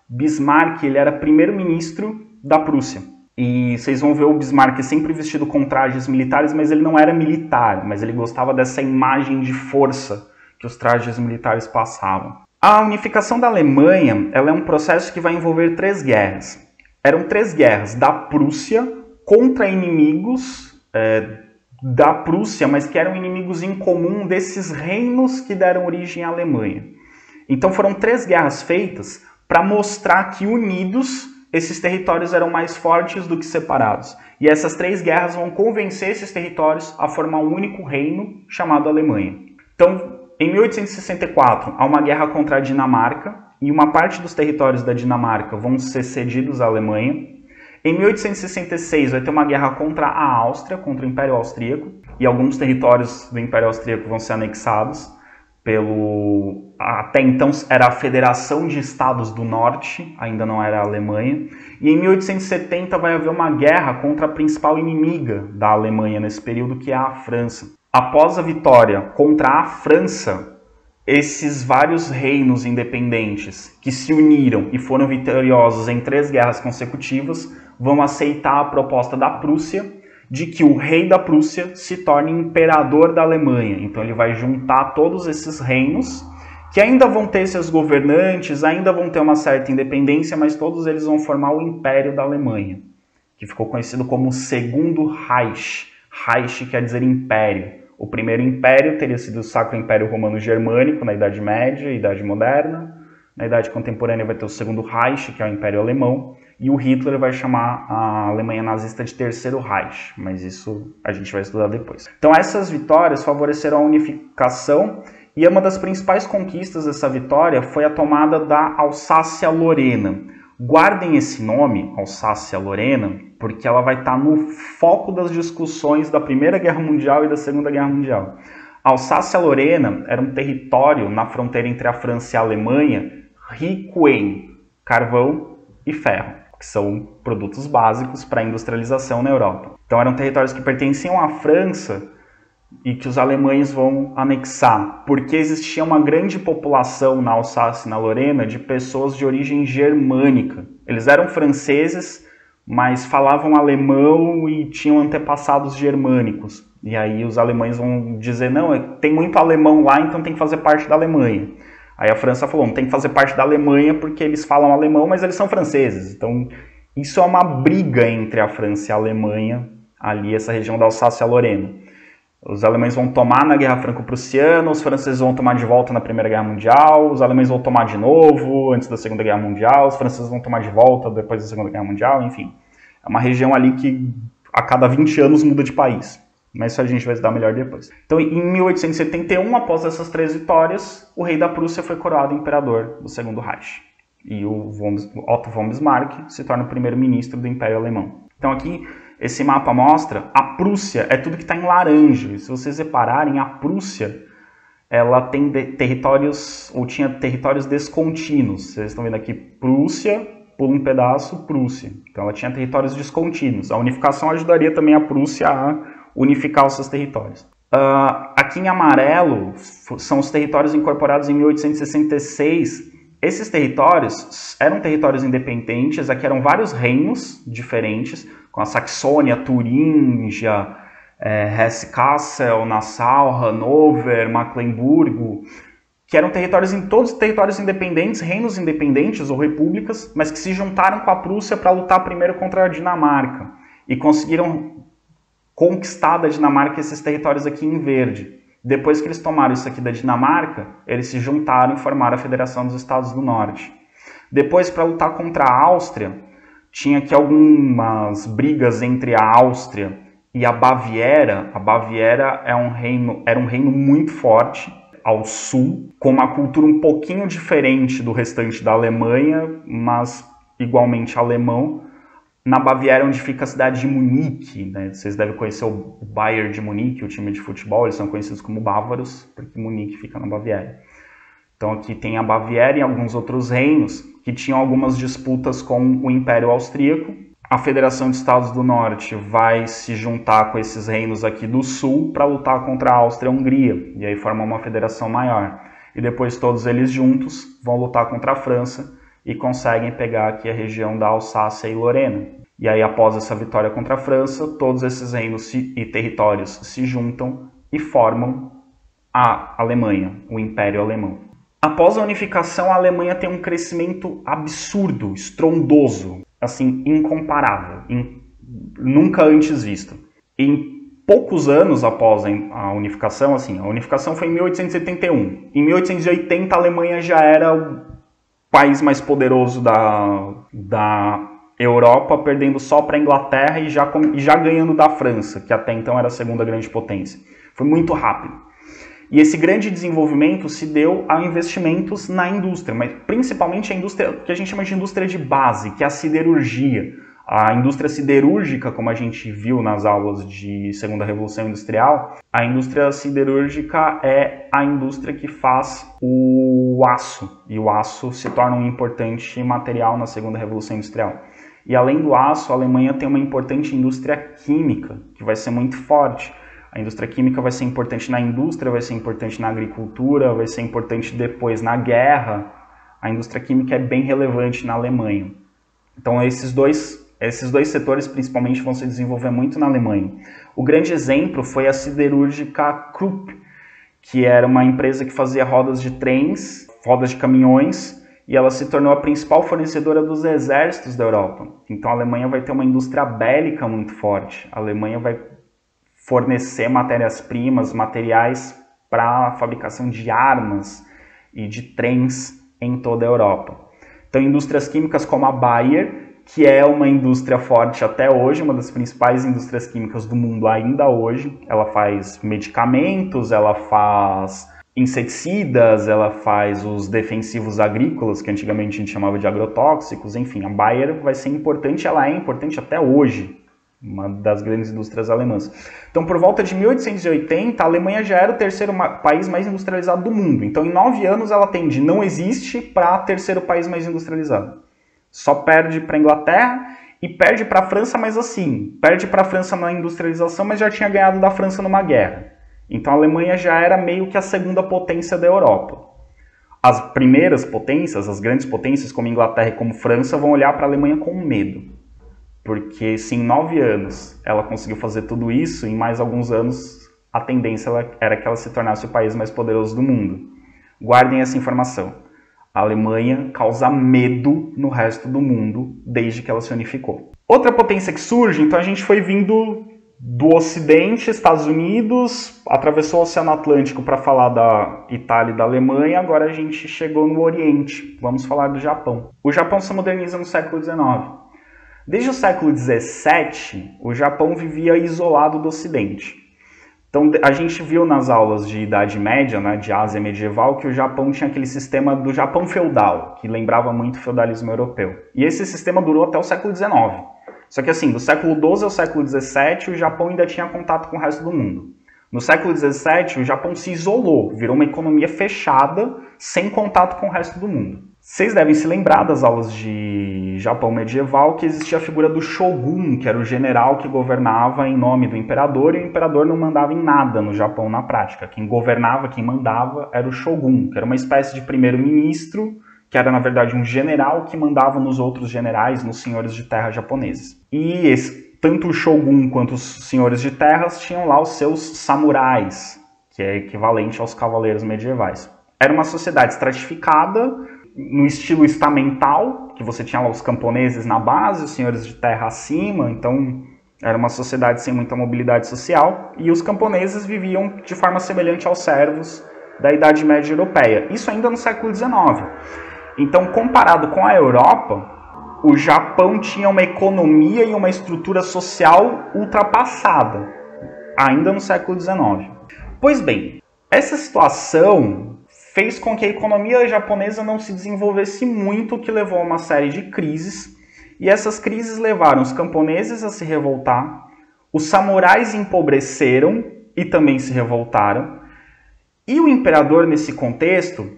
Bismarck, ele era primeiro-ministro da Prússia. E vocês vão ver o Bismarck sempre vestido com trajes militares, mas ele não era militar, mas ele gostava dessa imagem de força que os trajes militares passavam. A unificação da Alemanha, ela é um processo que vai envolver 3 guerras. Eram 3 guerras da Prússia contra inimigos da Prússia, mas que eram inimigos em comum desses reinos que deram origem à Alemanha. Então foram 3 guerras feitas para mostrar que unidos esses territórios eram mais fortes do que separados. E essas 3 guerras vão convencer esses territórios a formar um único reino chamado Alemanha. Então, em 1864, há uma guerra contra a Dinamarca, e uma parte dos territórios da Dinamarca vão ser cedidos à Alemanha. Em 1866 vai ter uma guerra contra a Áustria, contra o Império Austríaco, e alguns territórios do Império Austríaco vão ser anexados pelo... Até então era a Federação de Estados do Norte, ainda não era a Alemanha. E em 1870 vai haver uma guerra contra a principal inimiga da Alemanha nesse período, que é a França. Após a vitória contra a França, esses vários reinos independentes que se uniram e foram vitoriosos em 3 guerras consecutivas vão aceitar a proposta da Prússia de que o rei da Prússia se torne imperador da Alemanha. Então ele vai juntar todos esses reinos, que ainda vão ter seus governantes, ainda vão ter uma certa independência, mas todos eles vão formar o Império da Alemanha, que ficou conhecido como Segundo Reich. Reich quer dizer império. O primeiro império teria sido o Sacro Império Romano Germânico, na Idade Média e Idade Moderna. Na Idade Contemporânea vai ter o Segundo Reich, que é o Império Alemão. E o Hitler vai chamar a Alemanha nazista de Terceiro Reich. Mas isso a gente vai estudar depois. Então essas vitórias favoreceram a unificação. E uma das principais conquistas dessa vitória foi a tomada da Alsácia-Lorena. Guardem esse nome, Alsácia-Lorena, porque ela vai estar no foco das discussões da Primeira Guerra Mundial e da Segunda Guerra Mundial. A Alsácia-Lorena era um território na fronteira entre a França e a Alemanha rico em carvão e ferro, que são produtos básicos para a industrialização na Europa. Então eram territórios que pertenciam à França e que os alemães vão anexar, porque existia uma grande população na Alsácia e na Lorena de pessoas de origem germânica. Eles eram franceses, mas falavam alemão e tinham antepassados germânicos. E aí os alemães vão dizer, não, tem muito alemão lá, então tem que fazer parte da Alemanha. Aí a França falou, não tem que fazer parte da Alemanha porque eles falam alemão, mas eles são franceses. Então isso é uma briga entre a França e a Alemanha, ali essa região da Alsácia-Lorena. Os alemães vão tomar na Guerra Franco-Prussiana, os franceses vão tomar de volta na Primeira Guerra Mundial, os alemães vão tomar de novo antes da Segunda Guerra Mundial, os franceses vão tomar de volta depois da Segunda Guerra Mundial, enfim. É uma região ali que a cada 20 anos muda de país. Mas isso a gente vai estudar melhor depois. Então, em 1871, após essas 3 vitórias, o rei da Prússia foi coroado imperador do Segundo Reich. E o Otto von Bismarck se torna o primeiro-ministro do Império Alemão. Então aqui, esse mapa mostra, a Prússia é tudo que está em laranja. E se vocês repararem, a Prússia, ela tem territórios, ou tinha territórios descontínuos. Vocês estão vendo aqui, Prússia, pula um pedaço, Prússia. Então ela tinha territórios descontínuos. A unificação ajudaria também a Prússia a unificar os seus territórios. Aqui em amarelo são os territórios incorporados em 1866. Esses territórios eram territórios independentes, aqui eram vários reinos diferentes, com a Saxônia, Turíngia, Hesse-Kassel, Nassau, Hannover, Mecklemburgo, que eram territórios todos territórios independentes, reinos independentes ou repúblicas, mas que se juntaram com a Prússia para lutar primeiro contra a Dinamarca e conseguiram conquistar da Dinamarca esses territórios aqui em verde. Depois que eles tomaram isso aqui da Dinamarca, eles se juntaram e formaram a Federação dos Estados do Norte. Depois, para lutar contra a Áustria, tinha aqui algumas brigas entre a Áustria e a Baviera. A Baviera era um reino muito forte ao sul, com uma cultura um pouquinho diferente do restante da Alemanha, mas igualmente alemão. Na Baviera, onde fica a cidade de Munique, né? Vocês devem conhecer o Bayern de Munique, o time de futebol, eles são conhecidos como bávaros, porque Munique fica na Baviera. Então aqui tem a Baviera e alguns outros reinos que tinham algumas disputas com o Império Austríaco. A Federação de Estados do Norte vai se juntar com esses reinos aqui do sul para lutar contra a Áustria-Hungria, e aí formam uma federação maior. E depois todos eles juntos vão lutar contra a França e conseguem pegar aqui a região da Alsácia e Lorena. E aí, após essa vitória contra a França, todos esses reinos e territórios se juntam e formam a Alemanha, o Império Alemão. Após a unificação, a Alemanha tem um crescimento absurdo, estrondoso, assim, incomparável, nunca antes visto. Em poucos anos após a unificação, assim, a unificação foi em 1871. Em 1880 a Alemanha já era o país mais poderoso da Europa, perdendo só para a Inglaterra e já ganhando da França, que até então era a segunda grande potência. Foi muito rápido. E esse grande desenvolvimento se deu a investimentos na indústria, mas principalmente a indústria que a gente chama de indústria de base, que é a siderurgia. A indústria siderúrgica, como a gente viu nas aulas de Segunda Revolução Industrial, a indústria siderúrgica é a indústria que faz o aço, e o aço se torna um importante material na Segunda Revolução Industrial. E além do aço, a Alemanha tem uma importante indústria química, que vai ser muito forte. A indústria química vai ser importante na indústria, vai ser importante na agricultura, vai ser importante depois na guerra. A indústria química é bem relevante na Alemanha. Então esses dois setores principalmente vão se desenvolver muito na Alemanha. O grande exemplo foi a siderúrgica Krupp, que era uma empresa que fazia rodas de trens, rodas de caminhões, e ela se tornou a principal fornecedora dos exércitos da Europa. Então a Alemanha vai ter uma indústria bélica muito forte. A Alemanha vai fornecer matérias-primas, materiais para a fabricação de armas e de trens em toda a Europa. Então indústrias químicas como a Bayer, que é uma indústria forte até hoje, uma das principais indústrias químicas do mundo ainda hoje. Ela faz medicamentos, ela faz inseticidas, ela faz os defensivos agrícolas, que antigamente a gente chamava de agrotóxicos, enfim, a Bayer vai ser importante, ela é importante até hoje, uma das grandes indústrias alemãs. Então, por volta de 1880, a Alemanha já era o terceiro país mais industrializado do mundo. Então, em 9 anos, ela tem de não existe para terceiro país mais industrializado. Só perde para a Inglaterra e perde para a França, mas assim, perde para a França na industrialização, mas já tinha ganhado da França numa guerra. Então a Alemanha já era meio que a segunda potência da Europa. As primeiras potências, as grandes potências como Inglaterra e como França, vão olhar para a Alemanha com medo. Porque se em 9 anos ela conseguiu fazer tudo isso, em mais alguns anos a tendência era que ela se tornasse o país mais poderoso do mundo. Guardem essa informação. A Alemanha causa medo no resto do mundo desde que ela se unificou. Outra potência que surge, então a gente foi vindo do Ocidente, Estados Unidos, atravessou o Oceano Atlântico para falar da Itália e da Alemanha, agora a gente chegou no Oriente, vamos falar do Japão. O Japão se moderniza no século XIX. Desde o século XVII, o Japão vivia isolado do Ocidente. Então, a gente viu nas aulas de Idade Média, né, de Ásia medieval, que o Japão tinha aquele sistema do Japão feudal, que lembrava muito o feudalismo europeu. E esse sistema durou até o século XIX. Só que assim, do século XII ao século XVII, o Japão ainda tinha contato com o resto do mundo. No século XVII, o Japão se isolou, virou uma economia fechada, sem contato com o resto do mundo. Vocês devem se lembrar das aulas de Japão medieval que existia a figura do shogun, que era o general que governava em nome do imperador, e o imperador não mandava em nada no Japão na prática. Quem governava, quem mandava era o shogun, que era uma espécie de primeiro-ministro, que era na verdade um general que mandava nos outros generais, nos senhores de terra japoneses. E tanto o shogun quanto os senhores de terras tinham lá os seus samurais, que é equivalente aos cavaleiros medievais. Era uma sociedade estratificada, no estilo estamental, que você tinha lá os camponeses na base, os senhores de terra acima, então era uma sociedade sem muita mobilidade social, e os camponeses viviam de forma semelhante aos servos da Idade Média Europeia. Isso ainda no século XIX. Então, comparado com a Europa, o Japão tinha uma economia e uma estrutura social ultrapassada, ainda no século XIX. Pois bem, essa situação fez com que a economia japonesa não se desenvolvesse muito, o que levou a uma série de crises, e essas crises levaram os camponeses a se revoltar, os samurais empobreceram e também se revoltaram, e o imperador, nesse contexto,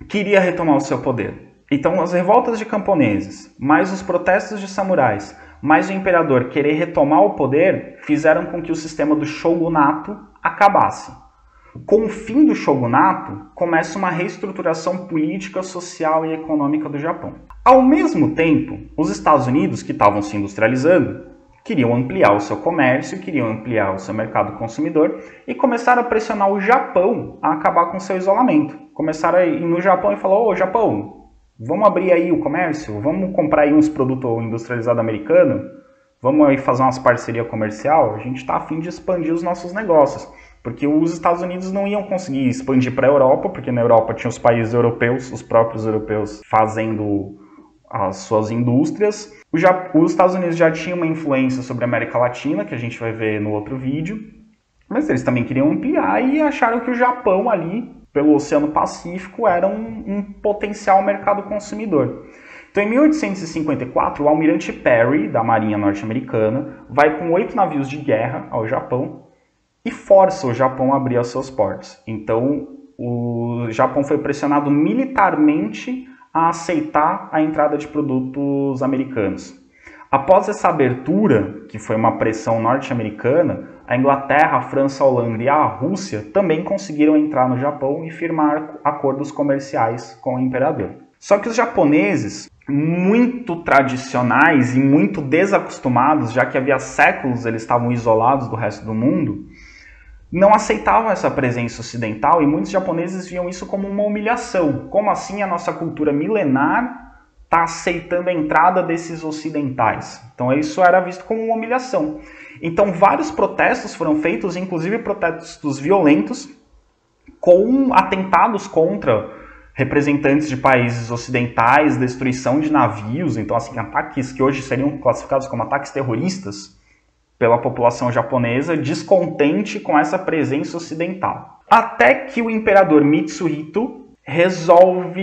queria retomar o seu poder. Então, as revoltas de camponeses, mais os protestos de samurais, mais o imperador querer retomar o poder, fizeram com que o sistema do shogunato acabasse. Com o fim do shogunato, começa uma reestruturação política, social e econômica do Japão. Ao mesmo tempo, os Estados Unidos, que estavam se industrializando, queriam ampliar o seu comércio, queriam ampliar o seu mercado consumidor e começaram a pressionar o Japão a acabar com o seu isolamento. Começaram a ir no Japão e falaram: ô Japão, vamos abrir aí o comércio? Vamos comprar aí uns produtos industrializados americanos? vamos aí fazer umas parcerias comercial, a gente está a fim de expandir os nossos negócios. Porque os Estados Unidos não iam conseguir expandir para a Europa, porque na Europa tinha os países europeus, os próprios europeus fazendo as suas indústrias. Os Estados Unidos já tinham uma influência sobre a América Latina, que a gente vai ver no outro vídeo, mas eles também queriam ampliar e acharam que o Japão ali, pelo Oceano Pacífico, era um potencial mercado consumidor. Então, em 1854, o almirante Perry, da Marinha Norte-Americana, vai com 8 navios de guerra ao Japão e força o Japão a abrir os seus portos. Então, o Japão foi pressionado militarmente a aceitar a entrada de produtos americanos. Após essa abertura, que foi uma pressão norte-americana, a Inglaterra, a França, a Holanda e a Rússia também conseguiram entrar no Japão e firmar acordos comerciais com o imperador. Só que os japoneses, muito tradicionais e muito desacostumados, já que havia séculos eles estavam isolados do resto do mundo, não aceitavam essa presença ocidental e muitos japoneses viam isso como uma humilhação. Como assim a nossa cultura milenar está aceitando a entrada desses ocidentais? Então isso era visto como uma humilhação. Então vários protestos foram feitos, inclusive protestos violentos, com atentados contra representantes de países ocidentais, destruição de navios, então assim, ataques que hoje seriam classificados como ataques terroristas, pela população japonesa, descontente com essa presença ocidental. Até que o imperador Mitsuhito resolve,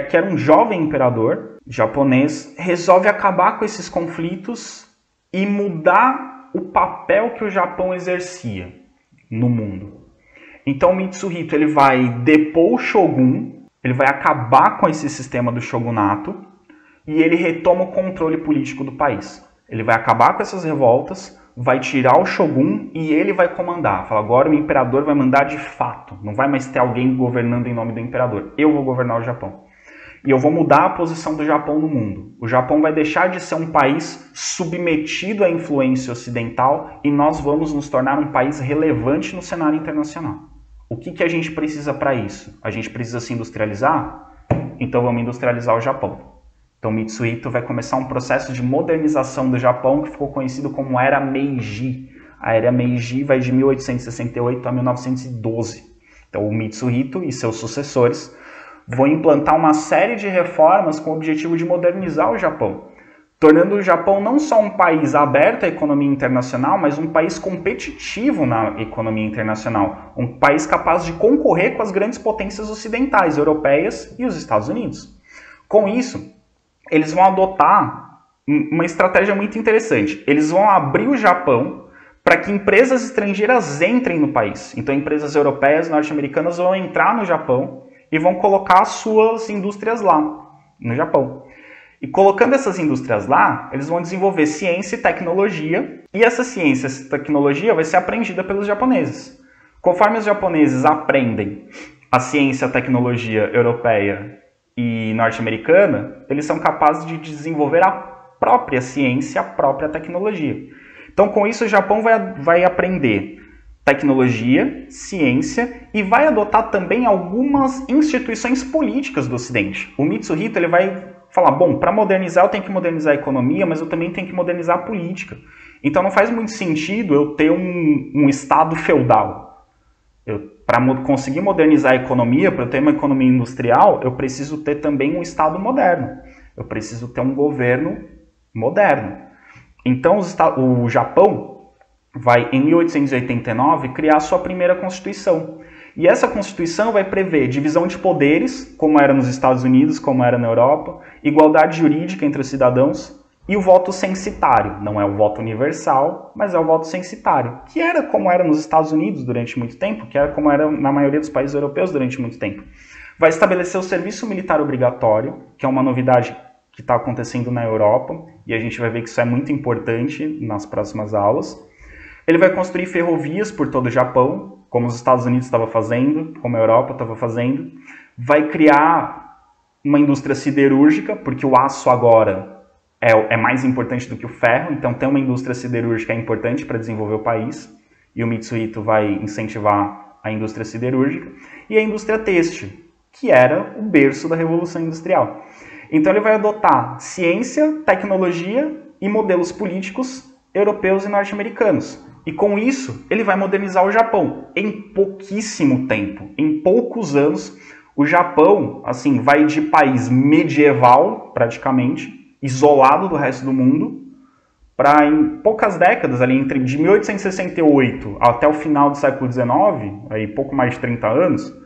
que era um jovem imperador japonês, resolve acabar com esses conflitos e mudar o papel que o Japão exercia no mundo. Então Mitsuhito ele vai depor o shogun, ele vai acabar com esse sistema do shogunato e ele retoma o controle político do país. Ele vai acabar com essas revoltas, vai tirar o shogun e ele vai comandar. Fala, agora o imperador vai mandar de fato. Não vai mais ter alguém governando em nome do imperador. Eu vou governar o Japão. E eu vou mudar a posição do Japão no mundo. O Japão vai deixar de ser um país submetido à influência ocidental e nós vamos nos tornar um país relevante no cenário internacional. O que a gente precisa para isso? A gente precisa se industrializar? Então vamos industrializar o Japão. Então Mitsuhito vai começar um processo de modernização do Japão que ficou conhecido como Era Meiji. A Era Meiji vai de 1868 a 1912. Então o Mitsuhito e seus sucessores vão implantar uma série de reformas com o objetivo de modernizar o Japão, tornando o Japão não só um país aberto à economia internacional, mas um país competitivo na economia internacional, um país capaz de concorrer com as grandes potências ocidentais, europeias e os Estados Unidos. Com isso, eles vão adotar uma estratégia muito interessante. Eles vão abrir o Japão para que empresas estrangeiras entrem no país. Então, empresas europeias e norte-americanas vão entrar no Japão e vão colocar suas indústrias lá, no Japão. E colocando essas indústrias lá, eles vão desenvolver ciência e tecnologia, e essa ciência e tecnologia vai ser aprendida pelos japoneses. Conforme os japoneses aprendem a ciência e a tecnologia europeia e norte-americana, eles são capazes de desenvolver a própria ciência, a própria tecnologia. Então, com isso, o Japão vai aprender tecnologia, ciência e vai adotar também algumas instituições políticas do Ocidente. O Mitsuhito ele vai falar, bom, para modernizar eu tenho que modernizar a economia, mas eu também tenho que modernizar a política. Então não faz muito sentido eu ter um Estado feudal. Para conseguir modernizar a economia, para eu ter uma economia industrial, eu preciso ter também um Estado moderno. Eu preciso ter um governo moderno. Então o Japão vai, em 1889, criar a sua primeira Constituição. E essa Constituição vai prever divisão de poderes, como era nos Estados Unidos, como era na Europa, igualdade jurídica entre os cidadãos e o voto censitário. Não é o voto universal, mas é o voto censitário, que era como era nos Estados Unidos durante muito tempo, que era como era na maioria dos países europeus durante muito tempo. Vai estabelecer o serviço militar obrigatório, que é uma novidade que está acontecendo na Europa, e a gente vai ver que isso é muito importante nas próximas aulas. Ele vai construir ferrovias por todo o Japão, como os Estados Unidos estavam fazendo, como a Europa estava fazendo. Vai criar uma indústria siderúrgica, porque o aço agora é mais importante do que o ferro, então ter uma indústria siderúrgica é importante para desenvolver o país, e o Mitsuhito vai incentivar a indústria siderúrgica, e a indústria têxtil, que era o berço da Revolução Industrial. Então ele vai adotar ciência, tecnologia e modelos políticos europeus e norte-americanos. E com isso, ele vai modernizar o Japão em pouquíssimo tempo. Em poucos anos, o Japão assim, vai de país medieval, praticamente, isolado do resto do mundo, para em poucas décadas, ali entre de 1868 até o final do século XIX, aí pouco mais de 30 anos,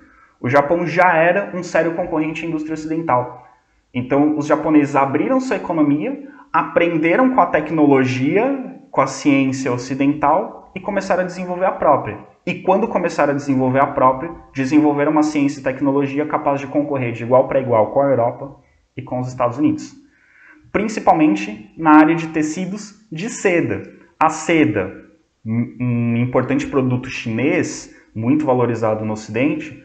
o Japão já era um sério concorrente à indústria ocidental. Então, os japoneses abriram sua economia, aprenderam com a tecnologia, com a ciência ocidental e começaram a desenvolver a própria. E quando começaram a desenvolver a própria, desenvolveram uma ciência e tecnologia capaz de concorrer de igual para igual com a Europa e com os Estados Unidos. Principalmente na área de tecidos de seda. A seda, um importante produto chinês, muito valorizado no Ocidente,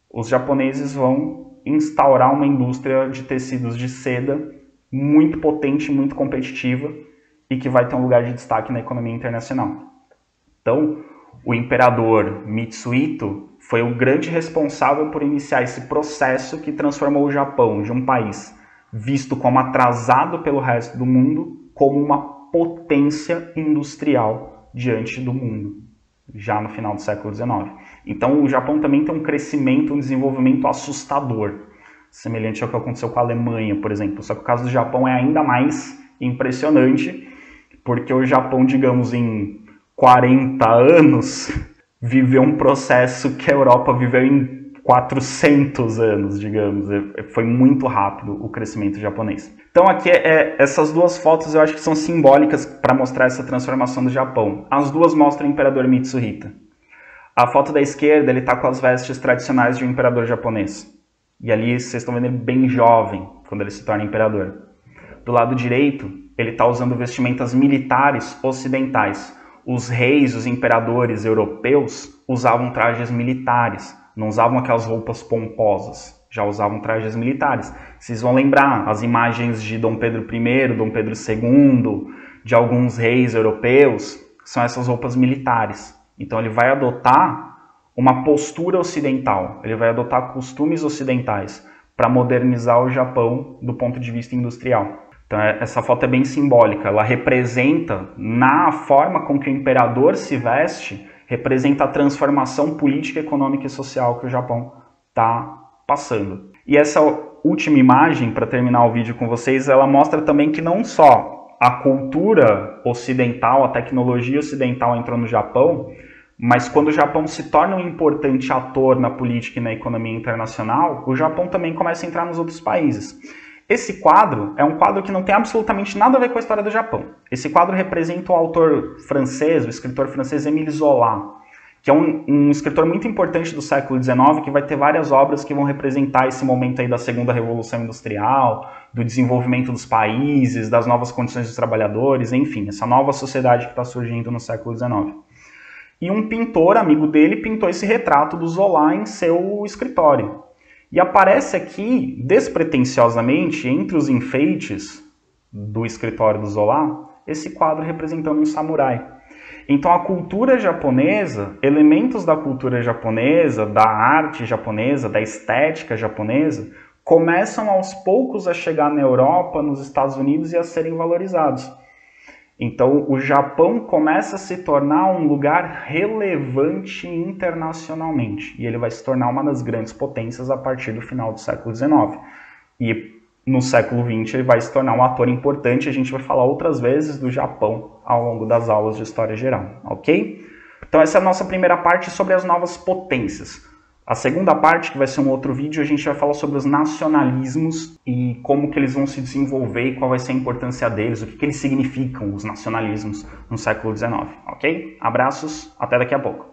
os japoneses vão instaurar uma indústria de tecidos de seda muito potente, muito competitiva e que vai ter um lugar de destaque na economia internacional. Então, o imperador Mitsuhito foi o grande responsável por iniciar esse processo que transformou o Japão de um país visto como atrasado pelo resto do mundo, como uma potência industrial diante do mundo, já no final do século XIX. Então o Japão também tem um crescimento, um desenvolvimento assustador, semelhante ao que aconteceu com a Alemanha, por exemplo. Só que o caso do Japão é ainda mais impressionante, porque o Japão, digamos, em 40 anos, viveu um processo que a Europa viveu em 400 anos, digamos. Foi muito rápido o crescimento japonês. Então aqui essas duas fotos eu acho que são simbólicas para mostrar essa transformação do Japão. As duas mostram o imperador Mitsuhito. A foto da esquerda, ele está com as vestes tradicionais de um imperador japonês. E ali vocês estão vendo ele bem jovem, quando ele se torna imperador. Do lado direito, ele está usando vestimentas militares ocidentais. Os reis, os imperadores europeus usavam trajes militares. Não usavam aquelas roupas pomposas, já usavam trajes militares. Vocês vão lembrar as imagens de Dom Pedro I, Dom Pedro II, de alguns reis europeus, são essas roupas militares. Então ele vai adotar uma postura ocidental, ele vai adotar costumes ocidentais para modernizar o Japão do ponto de vista industrial. Então essa foto é bem simbólica, ela representa, na forma com que o imperador se veste, representa a transformação política, econômica e social que o Japão está passando. E essa última imagem, para terminar o vídeo com vocês, ela mostra também que não só a cultura ocidental, a tecnologia ocidental entrou no Japão, mas quando o Japão se torna um importante ator na política e na economia internacional, o Japão também começa a entrar nos outros países. Esse quadro é um quadro que não tem absolutamente nada a ver com a história do Japão. Esse quadro representa o autor francês, o escritor francês Émile Zola, que é um escritor muito importante do século XIX, que vai ter várias obras que vão representar esse momento aí da segunda revolução industrial, do desenvolvimento dos países, das novas condições dos trabalhadores, enfim, essa nova sociedade que está surgindo no século XIX. E um pintor, amigo dele, pintou esse retrato do Zola em seu escritório. E aparece aqui, despretensiosamente, entre os enfeites do escritório do Zola, esse quadro representando um samurai. Então a cultura japonesa, elementos da cultura japonesa, da arte japonesa, da estética japonesa, começam aos poucos a chegar na Europa, nos Estados Unidos e a serem valorizados. Então o Japão começa a se tornar um lugar relevante internacionalmente. E ele vai se tornar uma das grandes potências a partir do final do século XIX. E no século XX ele vai se tornar um ator importante. A gente vai falar outras vezes do Japão ao longo das aulas de História Geral, ok? Então essa é a nossa primeira parte sobre as novas potências. A segunda parte, que vai ser um outro vídeo, a gente vai falar sobre os nacionalismos e como que eles vão se desenvolver e qual vai ser a importância deles, o que eles significam, os nacionalismos, no século XIX, ok? Abraços, até daqui a pouco.